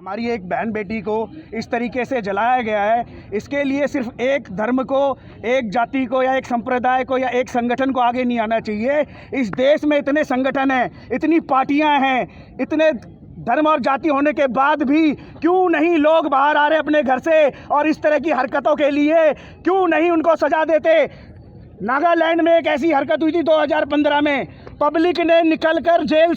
हमारी एक बहन बेटी को इस तरीके से जलाया गया है, इसके लिए सिर्फ एक धर्म को, एक जाति को या एक संप्रदाय को या एक संगठन को आगे नहीं आना चाहिए। इस देश में इतने संगठन हैं, इतनी पार्टियां हैं, इतने धर्म और जाति होने के बाद भी क्यों नहीं लोग बाहर आ रहे अपने घर से और इस तरह की हरकतों के लिए क्यों नहीं उनको सजा देते। नागालैंड में एक ऐसी हरकत हुई थी 2015 में, पब्लिक ने निकलकर जेल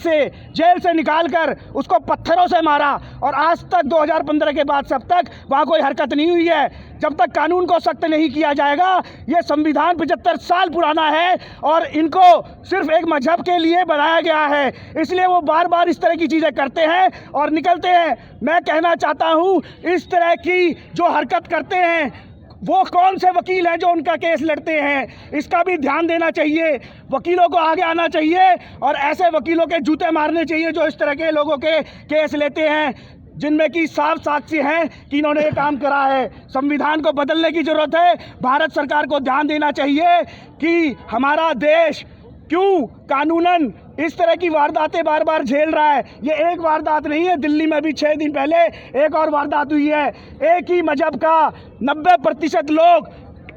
से निकालकर उसको पत्थरों से मारा और आज तक 2015 के बाद सब तक वहाँ कोई हरकत नहीं हुई है। जब तक कानून को सख्त नहीं किया जाएगा, ये संविधान 75 साल पुराना है और इनको सिर्फ एक मजहब के लिए बनाया गया है, इसलिए वो बार बार इस तरह की चीज़ें करते हैं और निकलते हैं। मैं कहना चाहता हूँ, इस तरह की जो हरकत करते हैं वो कौन से वकील हैं जो उनका केस लड़ते हैं, इसका भी ध्यान देना चाहिए। वकीलों को आगे आना चाहिए और ऐसे वकीलों के जूते मारने चाहिए जो इस तरह के लोगों के केस लेते हैं, जिनमें कि साफ साक्षी हैं कि इन्होंने ये काम करा है। संविधान को बदलने की ज़रूरत है। भारत सरकार को ध्यान देना चाहिए कि हमारा देश क्यों कानूनन इस तरह की वारदातें बार बार झेल रहा है। ये एक वारदात नहीं है, दिल्ली में भी 6 दिन पहले एक और वारदात हुई है। एक ही मजहब का 90% लोग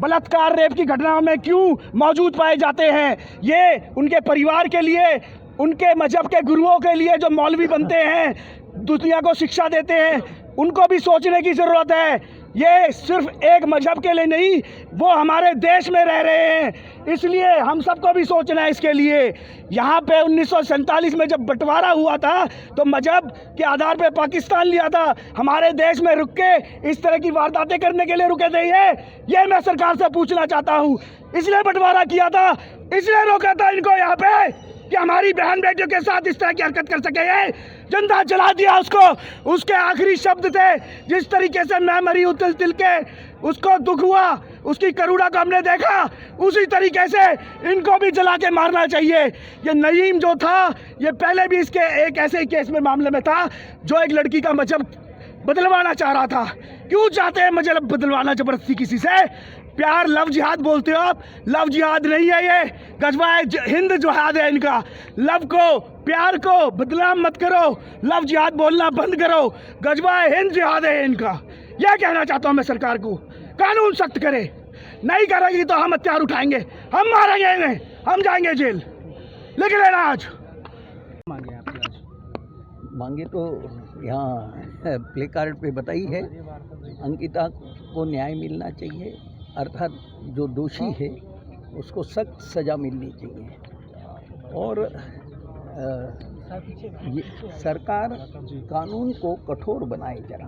बलात्कार, रेप की घटनाओं में क्यों मौजूद पाए जाते हैं। ये उनके परिवार के लिए, उनके मजहब के गुरुओं के लिए जो मौलवी बनते हैं, दुनिया को शिक्षा देते हैं, उनको भी सोचने की ज़रूरत है। ये सिर्फ एक मजहब के लिए नहीं, वो हमारे देश में रह रहे हैं, इसलिए हम सबको भी सोचना है इसके लिए। यहाँ पे 1947 में जब बंटवारा हुआ था तो मजहब के आधार पे पाकिस्तान लिया था, हमारे देश में रुक के इस तरह की वारदातें करने के लिए रुके थे। ये मैं सरकार से पूछना चाहता हूँ, इसलिए बंटवारा किया था, इसलिए रोका था इनको यहाँ पे कि हमारी बहन बेटियों के साथ इस तरह की हरकत कर सके। ये जिंदा जला दिया उसको, उसके आखिरी शब्द थे, जिस तरीके से मैं मरी हूँ तिल तिल के, उसको दुख हुआ, उसकी करुणा को हमने देखा, उसी तरीके से इनको भी जला के मारना चाहिए। ये नईम जो था, ये पहले भी इसके एक ऐसे केस में मामले में था जो एक लड़की का मजहब बदलवाना चाह रहा था। क्यों चाहते हैं मजहब बदलवाना जबरदस्ती किसी से? प्यार, लव जिहाद बोलते हो आप, लव जिहाद नहीं है, ये गजवाए हिंद जिहाद है इनका। लव को, प्यार को बदनाम मत करो, लव जिहाद बोलना बंद करो, गजवाए हिंद जिहाद है इनका। यह कहना चाहता हूँ मैं सरकार को, कानून सख्त करे, नहीं करेगी तो हम हथियार उठाएंगे, हम मारेंगे इन्हें, हम जाएंगे जेल। लिख लेना आज मांगे तो यहाँ प्ले कार्ड पे बताई है। अंकिता को न्याय मिलना चाहिए, अर्थात जो दोषी है उसको सख्त सज़ा मिलनी चाहिए और ये सरकार कानून को कठोर बनाए जरा।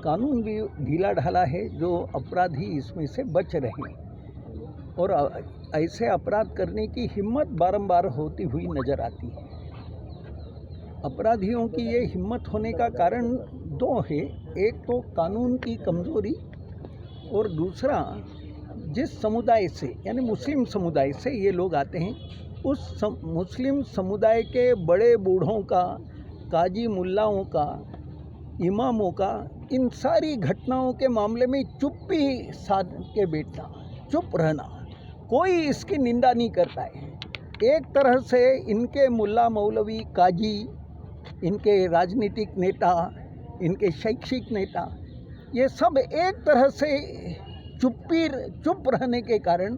कानून भी ढीला ढाला है, जो अपराधी इसमें से बच रहे और ऐसे अपराध करने की हिम्मत बारंबार होती हुई नज़र आती है। अपराधियों की ये हिम्मत होने का कारण दो है, एक तो कानून की कमज़ोरी और दूसरा जिस समुदाय से, यानी मुस्लिम समुदाय से ये लोग आते हैं, उस मुस्लिम समुदाय के बड़े बूढ़ों का, काजी मुल्लाओं का, इमामों का, इन सारी घटनाओं के मामले में चुप्पी साध के बैठना, चुप रहना, कोई इसकी निंदा नहीं करता है। एक तरह से इनके मुल्ला मौलवी, काजी, इनके राजनीतिक नेता, इनके शैक्षिक नेता, ये सब एक तरह से चुप रहने के कारण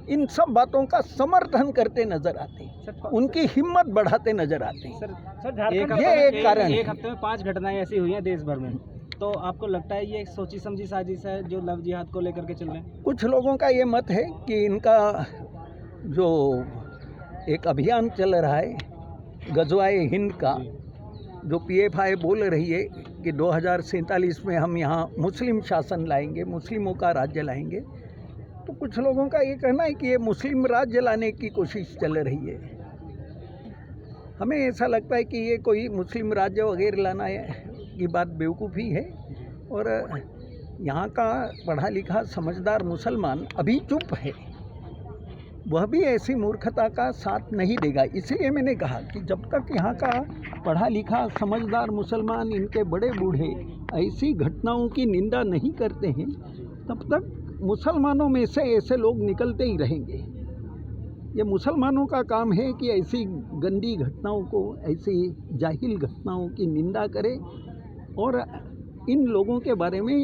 इन सब बातों का समर्थन करते नजर आते हैं, उनकी हिम्मत बढ़ाते नजर आते हैं। ये एक कारण है। एक हफ्ते में 5 घटनाएं ऐसी हुई हैं देश भर में, तो आपको लगता है ये एक सोची समझी साजिश है जो लव जिहाद को लेकर के चल रहे हैं? कुछ लोगों का ये मत है कि इनका जो एक अभियान चल रहा है गजवाए हिंद का, जो PFI बोल रही है कि 2047 में हम यहाँ मुस्लिम शासन लाएंगे, मुस्लिमों का राज्य लाएंगे, तो कुछ लोगों का ये कहना है कि ये मुस्लिम राज्य लाने की कोशिश चल रही है। हमें ऐसा लगता है कि ये कोई मुस्लिम राज्य वगैरह लाना की बात बेवकूफ़ी है और यहाँ का पढ़ा लिखा समझदार मुसलमान अभी चुप है, वह भी ऐसी मूर्खता का साथ नहीं देगा। इसलिए मैंने कहा कि जब तक यहाँ का पढ़ा लिखा समझदार मुसलमान, इनके बड़े बूढ़े ऐसी घटनाओं की निंदा नहीं करते हैं, तब तक मुसलमानों में से ऐसे लोग निकलते ही रहेंगे। ये मुसलमानों का काम है कि ऐसी गंदी घटनाओं को, ऐसी जाहिल घटनाओं की निंदा करे और इन लोगों के बारे में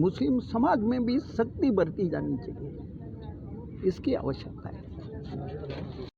मुस्लिम समाज में भी सख्ती बरती जानी चाहिए, इसकी आवश्यकता है।